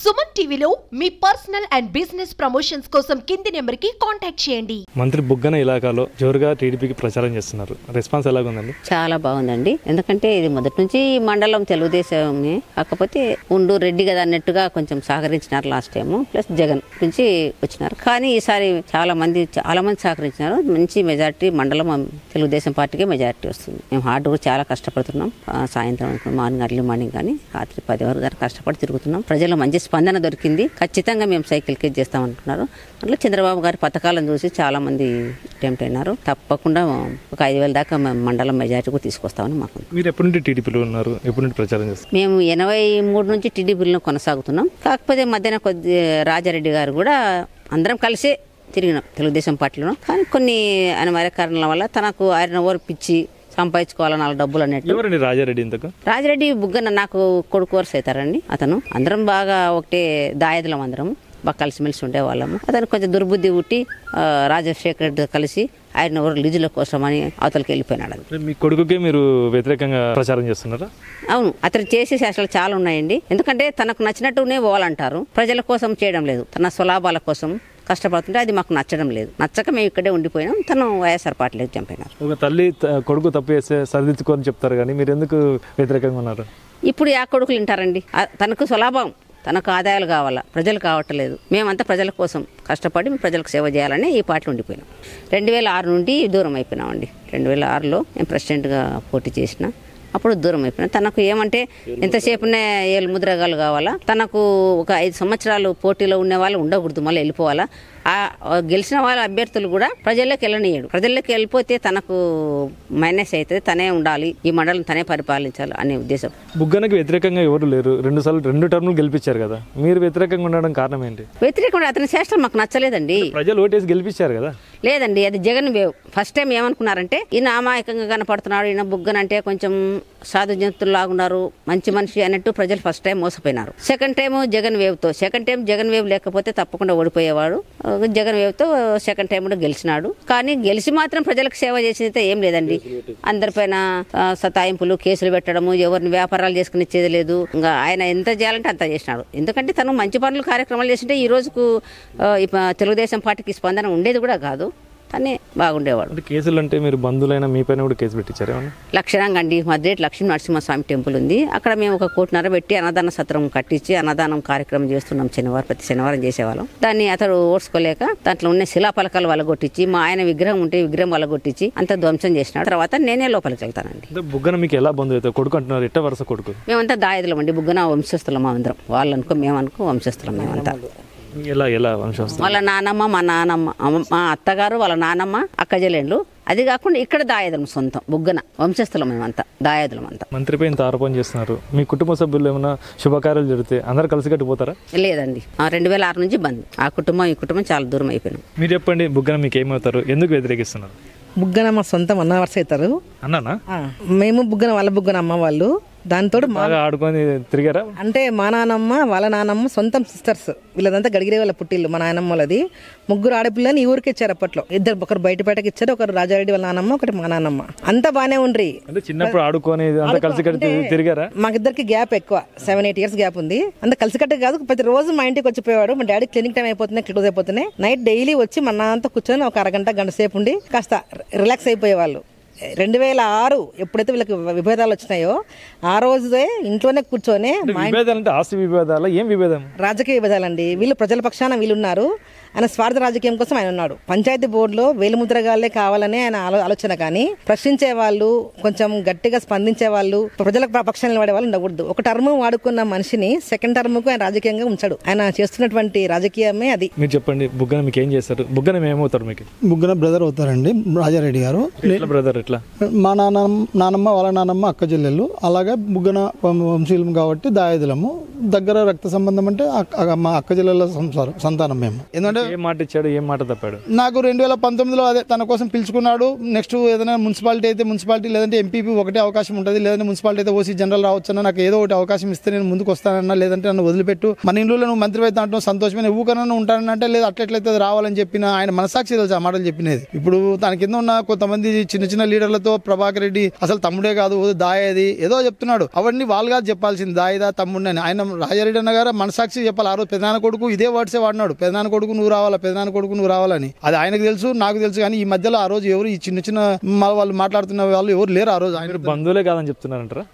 సుమన్ టీవీలో మీ personal and business promotions కోసం కింది నెంబర్కి కాంటాక్ట్ చేయండి. మంత్రి బుగ్గన ఇలాకాలో జోరుగా టీడీపీకి ప్రచారం చేస్తున్నారు. రెస్పాన్స్ ఎలాగుందండి? చాలా బాగుందండి. ఎందుకంటే ఇది మొదటి నుంచి మండలం తెలుగుదేశమే, కాకపోతే ఉండు రెడ్డి కదా అన్నట్టుగా కొంచెం సహకరించినారు లాస్ట్ టైం. ప్లస్ జగన్ నుంచి వచ్చినారు. కానీ ఈసారి చాలా మంది సహకరించినారు. మంచి మెజారిటీ మండలం తెలుగుదేశం పార్టీకే మెజారిటీ వస్తుంది. మేము హార్డ్ కూడా చాలా కష్టపడుతున్నాం. సాయంత్రం మార్నింగ్ అర్లీ మార్నింగ్ కానీ రాత్రి 10 వరకు దాకా కష్టపడి తిరుగుతున్నాం. ప్రజలు మంచి స్పందన దొరికింది. ఖచ్చితంగా మేము సైకిల్ కేజ్ చేస్తామంటున్నారు. అట్లా చంద్రబాబు గారి పథకాలను చూసి చాలా మంది అటెంప్ట్ అయినారు. తప్పకుండా ఒక 5,000 దాకా మండలం మెజారిటీ తీసుకొస్తామని మాకు. మీరు ఎప్పటి నుండి టీడీపీలో ఉన్నారు? ఎప్పటి నుండి ప్రచారం చేస్తారు? మేము 83 నుంచి టీడీపీలో కొనసాగుతున్నాం. కాకపోతే మధ్యన కొద్ది రాజారెడ్డి గారు కూడా అందరం కలిసే తిరిగినాం తెలుగుదేశం పార్టీలో. కానీ కొన్ని అనివార్య కారణాల వల్ల తనకు ఆయన ఓవర్ పిచ్చి సంపాదించుకోవాలని వాళ్ళ డబ్బులు అన్నట్టు. ఎవరండి రాజారెడ్డి? ఇంతకు రాజారెడ్డి బుగ్గన నాకు కొడుకు వరుస అవుతారండి. అతను అందరం బాగా ఒకటే దాయదులం, అందరం బాగా కలిసిమెలిసి ఉండేవాళ్ళము. అతను కొంచెం దుర్బుద్ధి పుట్టి రాజశేఖర రెడ్డితో కలిసి ఆయన ఎవరు లీజుల కోసం అని అవతలకి వెళ్ళిపోయినాడు. మీ కొడుకుకే మీరు వ్యతిరేకంగా ప్రచారం చేస్తున్నారా? అవును, అతను చేసే శాస్త్రాలు చాలా ఉన్నాయండి. ఎందుకంటే తనకు నచ్చినట్టునే పోవాలంటారు. ప్రజల కోసం చేయడం లేదు, తన స్వలాభాల కోసం కష్టపడుతుంటే అది మాకు నచ్చడం లేదు. నచ్చక మేము ఇక్కడే ఉండిపోయినాం. తను వైఎస్ఆర్ పార్టీలోకి చంపినారు. ఒక తల్లి కొడుకు తప్పు చేస్తే సరిదిద్దుకోని చెప్తారు, కానీ మీరు ఎందుకు వ్యతిరేకంగా ఉన్నారు? ఇప్పుడు ఆ కొడుకులు వింటారండి. తనకు స్వలాభం, తనకు ఆదాయాలు కావాలా, ప్రజలు కావట్లేదు. మేమంతా ప్రజల కోసం కష్టపడి ప్రజలకు సేవ చేయాలని ఈ పార్టీలో ఉండిపోయినాం. 2006 నుండి దూరం అయిపోయినామండి. 2006లో నేను ప్రెసిడెంట్గా పోటీ చేసిన, అప్పుడు దూరం అయిపోయినా. తనకు ఏమంటే ఎంతసేపునే ఏళ్ళు ముద్రగాలు కావాలా, తనకు ఒక 5 సంవత్సరాలు పోటీలో ఉండే వాళ్ళు ఉండకూడదు, మళ్ళీ వెళ్ళిపోవాలా. ఆ గెలిచిన వాళ్ళ అభ్యర్థులు కూడా ప్రజల్లోకి వెళ్ళనియడు. ప్రజల్లోకి వెళ్ళిపోతే తనకు మైనస్ అవుతుంది. తనే ఉండాలి, ఈ మండలం తనే పరిపాలించాలి అనే ఉద్దేశం. బుగ్గనకి వ్యతిరేకంగా ఎవరు లేరు. 2 టర్ములు గెలిపించారు కదా, మీరు వ్యతిరేకంగా ఉండడం కారణం ఏంటి? వ్యతిరేకంగా అతని చేష్టలు మాకు నచ్చలేదండి. ప్రజలు ఓటేసి గెలిపించారు కదా. లేదండి, అది జగన్ వేవ్. ఫస్ట్ టైం ఏమనుకున్నారంటే ఈయన అమాయకంగా కనపడుతున్నాడు, ఈయన బుగ్గన అంటే కొంచెం సాధు జంతువులాగున్నారు, మంచి మనిషి అన్నట్టు ప్రజలు ఫస్ట్ టైం మోసపోయినారు. Second time Jagan వేవ్తో, second time Jagan wave లేకపోతే తప్పకుండా ఓడిపోయేవాడు. జగన్ వేవ్తో సెకండ్ టైం కూడా గెలిచినాడు. కానీ గెలిచి మాత్రం ప్రజలకు సేవ చేసేది ఏం లేదండి. అందరిపైన సతాయింపులు, కేసులు పెట్టడము, ఎవరిని వ్యాపారాలు చేసుకుని ఇచ్చేది లేదు. ఇంకా ఆయన ఎంత చేయాలంటే అంత చేసినాడు. ఎందుకంటే తను మంచి పనులు కార్యక్రమాలు చేసింటే ఈ రోజుకు తెలుగుదేశం పార్టీకి స్పందన ఉండేది కూడా కాదు. తనే బాగుండేవాడు. కేసులు అంటే మీరు బంధువులైనా మీ పైన కూడా కేసు పెట్టించారు? లక్షణంగా అండి, మధ్య లక్ష్మీ నరసింహస్వామి టెంపుల్ ఉంది. అక్కడ మేము 1.5 కోటి పెట్టి అన్నదాన సత్రం కట్టించి అన్నదానం కార్యక్రమం చేస్తున్నాం. ప్రతి శనివారం చేసేవాళ్ళం. దాన్ని అతడు ఓడ్చుకోలేక దాంట్లో ఉన్న శిలాపలకాలు వలగొట్టించి, మా ఆయన విగ్రహం ఉంటే విగ్రహం వలగొట్టించి అంత ధ్వంసం చేసినాడు. తర్వాత నేనే లోపలికి వెళ్తానండి. బుగ్గన మీకు ఎలా బంధువు అవుతారు? కొడుకు అంటున్నారు, ఎట్ట వరుస కొడుకు? మేమంతా దాయదులం అండి. బుగ్గన వంశస్థులం అందరం. వాళ్ళనుకో మేమనుకో వంశస్థులం మేమంతా. ఎలా వంశస్థులం? వాళ్ళ నానమ్మ, మా నానమ్మ, మా అత్తగారు, వాళ్ళ నానమ్మ, అక్కజలేండ్లు. అది కాకుండా ఇక్కడ దాయదులం సొంతం. బుగ్గన వంశస్థులం మేమంతా, దాయదులం అంతా. మంత్రిపై ఇంత ఆరోపణ చేస్తున్నారు. మీ కుటుంబ సభ్యులు ఏమైనా శుభకార్యాలు జరిగితే అందరు కలిసి కట్టిపోతారా? లేదండి, 2006 నుంచి బంద్. ఆ కుటుంబం ఈ కుటుంబం చాలా దూరం అయిపోయినాం. మీరు చెప్పండి, బుగ్గన మీకు ఏమవుతారు? ఎందుకు వ్యతిరేకిస్తున్నారు? బుగ్గన మా సొంతం అన్న వరుస అవుతారు. అన్నానా? మేము బుగ్గన, వాళ్ళ బుగ్గన అమ్మ వాళ్ళు. దాంతో బాగా ఆడుకొని తిరిగారా? అంటే మా నానమ్మ, వాళ్ళ నానమ్మ సొంతం సిస్టర్స్. వీళ్ళదంతా గడిగిరే వాళ్ళ పుట్టిల్లు. మా నాయనమ్మ వాళ్ళది 3 ఆడపిల్లని ఈ ఊరికి ఇచ్చారు అప్పట్లో. ఇద్దరు, ఒకరు బయటపేటకి ఇచ్చారు, ఒకరు రాజారెడ్డి వాళ్ళ నానమ్మ, ఒకటి మా నానమ్మ. అంతా బానే ఉండ్రి. అంటే చిన్నప్పుడు ఆడుకొని కలిసి తిరిగారా? మాకిద్దరికి గ్యాప్ ఎక్కువ, 7-8 ఇయర్స్ గ్యాప్ ఉంది. అంత కలిసికట్టు కాదు. ప్రతి రోజు మా ఇంటికి వచ్చిపోయాడు. మా డాడీ క్లినిక్ టైం అయిపోతున్నాయి, క్లోజ్ అయిపోతున్నాయి. నైట్ డైలీ వచ్చి మా నాన్నతో కూర్చొని ఒక గంట సేపు ఉండి కాస్త రిలాక్స్ అయిపోయేవాళ్ళు. 2006 ఎప్పుడైతే వీళ్ళకి విభేదాలు వచ్చినాయో ఆ రోజే ఇంట్లోనే కూర్చొని, ఆస్తి విభేదాలు, ఏం విభేదం? రాజకీయ విభేదాలండి. వీళ్ళు ప్రజల పక్షాన వీళ్ళున్నారు, ఆయన స్వార్థ రాజకీయం కోసం ఆయన ఉన్నాడు. పంచాయతీ బోర్డులో వేలిముద్రగాళ్లే కావాలని ఆయన ఆలోచన. కానీ ప్రశ్నించే వాళ్ళు, కొంచెం గట్టిగా స్పందించే వాళ్ళు, ప్రజల పక్షాన్ని నిలబడే వాళ్ళు ఉండకూడదు. ఒక టర్మ్ వాడుకున్న మనిషిని సెకండ్ టర్మ్ కు ఆయన రాజకీయంగా ఉంచాడు. ఆయన చేస్తున్నటువంటి రాజకీయమే అది. మీరు చెప్పండి, బుగ్గన మీకు ఏం చేస్తారు? బుగ్గన ఏమవుతారు మీకు? బుగ్గన బ్రదర్ అవుతారండి, రాజారెడ్డి గారు. బ్రదర్ ఎట్లా? మా నానమ్మ, వాళ్ళ నానమ్మ అక్క చెల్లెళ్ళు. అలాగే బుగ్గన వంశీలం కాబట్టి దాయదులము. దగ్గర రక్త సంబంధం అంటే మా అక్క చెల్లెళ్ళ సంతానం మేము. ఎందుకంటే ఏం మాట ఇచ్చాడు, ఏం మాట తప్పాడు? నాకు 2019లో అదే తన కోసం పిలుచుకున్నాడు. నెక్స్ట్ ఏదైనా మున్సిపాలిటీ అయితే మున్సిపాలిటీ, లేదంటే ఎంపీపీ ఒకటే అవకాశం ఉంటుంది, లేదంటే మున్సిపాలిటీ అయితే ఓసీ జనరల్ రావచ్చన్నా, నాకు ఏదో ఒకటి అవకాశం ఇస్తే నేను ముందుకు వస్తానన్నా, లేదంటే నన్ను వదిలిపెట్టు, మన ఇంట్లో నువ్వు మంత్రి అయితే అంటున్నావు సంతోషమైన, ఊకనన్నా ఉంటానంటే లేదు అట్లయితే రావాలని చెప్పిన ఆయన మనసాక్షి తెలుసు ఆ మాటలు చెప్పినది. ఇప్పుడు తన కింద ఉన్న కొంతమంది చిన్న లీడర్లతో ప్రభాకర్ రెడ్డి అసలు తమ్ముడే కాదు దాయేది ఏదో చెప్తున్నాడు. అవన్నీ వాళ్ళుగా చెప్పాల్సింది, దాయిదా తమ్ముడిని అని. ఆయన రాజారెడ్డి అన్న గారు మనసాక్షి చెప్పాలి. ఆ రోజు పెదనాన్న కొడుకు ఇదే వర్డ్సే వాడినాడు, పెదనాన్న కొడుకు నువ్వు రావాలా, పెదనాన్న కొడుకు నువ్వు రావాలని. అది ఆయనకు తెలుసు, నాకు తెలుసు. కానీ ఈ మధ్యలో ఆ రోజు ఎవరు ఈ చిన్న చిన్న వాళ్ళు మాట్లాడుతున్న వాళ్ళు ఎవరు లేరు. ఆ రోజు ఆయన బంధువులే కాదని చెప్తున్నారంటారా?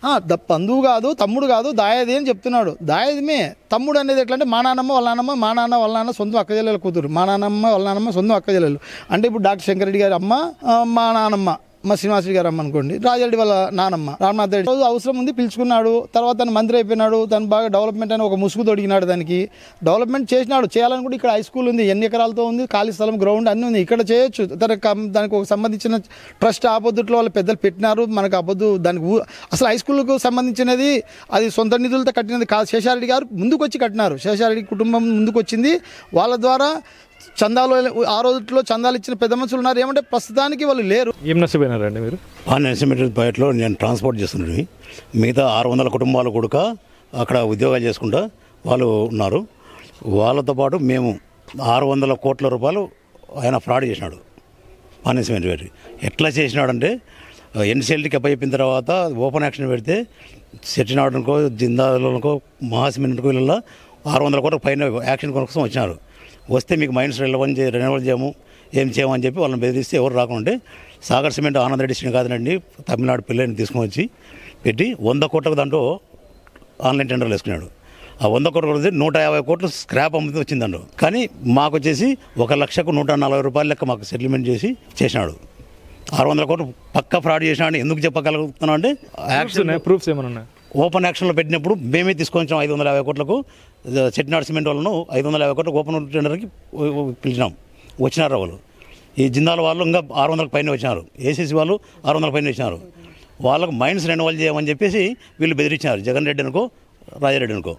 బంధువు కాదు, తమ్ముడు కాదు, దాయాది అని చెప్తున్నాడు. దాయాదిమే తమ్ముడు అనేది ఎట్లా అంటే మా నాన్నమ్మ వాళ్ళ నాన్నమ్మ, మా నాన్న వాళ్ళ నాన్న సొంతం అక్కజల్లెల కూతురు, మా నాన్నమ్మ వాళ్ళ నాన్నమ్మ సొంతం అక్కజల్లెలు. అంటే ఇప్పుడు డాక్టర్ శంకరెడ్డి గారి అమ్మ మా నాన్నమ్మ, మా శ్రీనివాసరెడ్డి గారు అమ్మ అనుకోండి, రాజారెడ్డి వాళ్ళ నానమ్మ రామనాథ్ రెడ్డి. రోజు అవసరం ఉంది పిలుచుకున్నాడు. తర్వాత తను మంత్రి అయిపోయినాడు, తను బాగా డెవలప్మెంట్ అని ఒక ముసుగు తొడిగినాడు. దానికి డెవలప్మెంట్ చేసినాడు. చేయాలనుకుంటే ఇక్కడ హై స్కూల్ ఉంది, ఎన్ని ఎకరాలతో ఉంది, ఖాళీ స్థలం గ్రౌండ్ అన్నీ ఉంది, ఇక్కడ చేయొచ్చు. దానికి ఒక సంబంధించిన ట్రస్ట్ ఆపొద్దుట్లో వాళ్ళు పెద్దలు పెట్టినారు. మనకు ఆపొద్దు దానికి అసలు హై స్కూల్కు సంబంధించినది అది సొంత నిధులతో కట్టినది కాదు. శేషారెడ్డి గారు ముందుకు వచ్చి కట్టినారు. శేషారెడ్డి కుటుంబం ముందుకు వచ్చింది. వాళ్ళ ద్వారా చందాలు ఆ రోజుల్లో చందాలు ఇచ్చిన పెద్ద మనుషులు ఉన్నారు. ఏమంటే ప్రస్తుతానికి వాళ్ళు లేరు. ఏం నష్టపోయినారండి మీరు? బయటలో నేను ట్రాన్స్పోర్ట్ చేస్తున్నాను. మిగతా 600 కుటుంబాలు కూడా అక్కడ ఉద్యోగాలు చేసుకుంటా వాళ్ళు ఉన్నారు. వాళ్ళతో పాటు మేము 600 కోట్ల రూపాయలు ఆయన ఫ్రాడ్ చేసినాడు. పాన్ పెట్టి ఎట్లా చేసినాడంటే ఎన్సీఎల్టీకి అప్పచెప్పిన తర్వాత ఓపెన్ యాక్షన్ పెడితే సెట్టినాడుకో జిందాలకో మహాసిమెంట్కో వీళ్ళ 600 కోట్ల పైన యాక్షన్ కోసం వచ్చినారు. వస్తే మీకు మైన్స్ రెన్యువల్ చేయము, ఏం చేయమని చెప్పి వాళ్ళని బెదిరిస్తే ఎవరు రాకుంటే సాగర్ సిమెంట్ ఆనంద్ రెడ్డి శ్రీనికాంత్ తమిళనాడు పిల్లని తీసుకొని వచ్చి పెట్టి 100 కోట్లకు దాంట్లో ఆన్లైన్ టెండర్లు వేసుకున్నాడు. ఆ 100 కోట్ల 150 కోట్లు స్క్రాప్ అమ్మితే వచ్చిందండు. కానీ మాకు వచ్చేసి 1,140,000 రూపాయల లెక్క మాకు సెటిల్మెంట్ చేసినాడు. 600 కోట్లు పక్కా ఫ్రాడ్ చేసినాడు. ఎందుకు చెప్పగలుగుతున్నాం అంటే యాక్షన్ ప్రూఫ్స్ ఏమైనా ఉన్నాయి. ఓపెన్ యాక్షన్లో పెట్టినప్పుడు మేమే తీసుకొచ్చాం 550 కోట్లకు. చెట్నాడు సిమెంట్ వాళ్ళను 550 కోట్లకు ఓపెన్ టెండర్కి పిలిచినాం. వచ్చినారు వాళ్ళు. ఈ జిందాల వాళ్ళు ఇంకా 600 పైన వచ్చినారు. ఏసీసీ వాళ్ళు 600 పైన వచ్చినారు. వాళ్ళకు మైన్స్ రెన్యువల్ చేయమని చెప్పేసి వీళ్ళు బెదిరించినారు. జగన్ రెడ్డి అనుకో, రాజారెడ్డి అనుకో.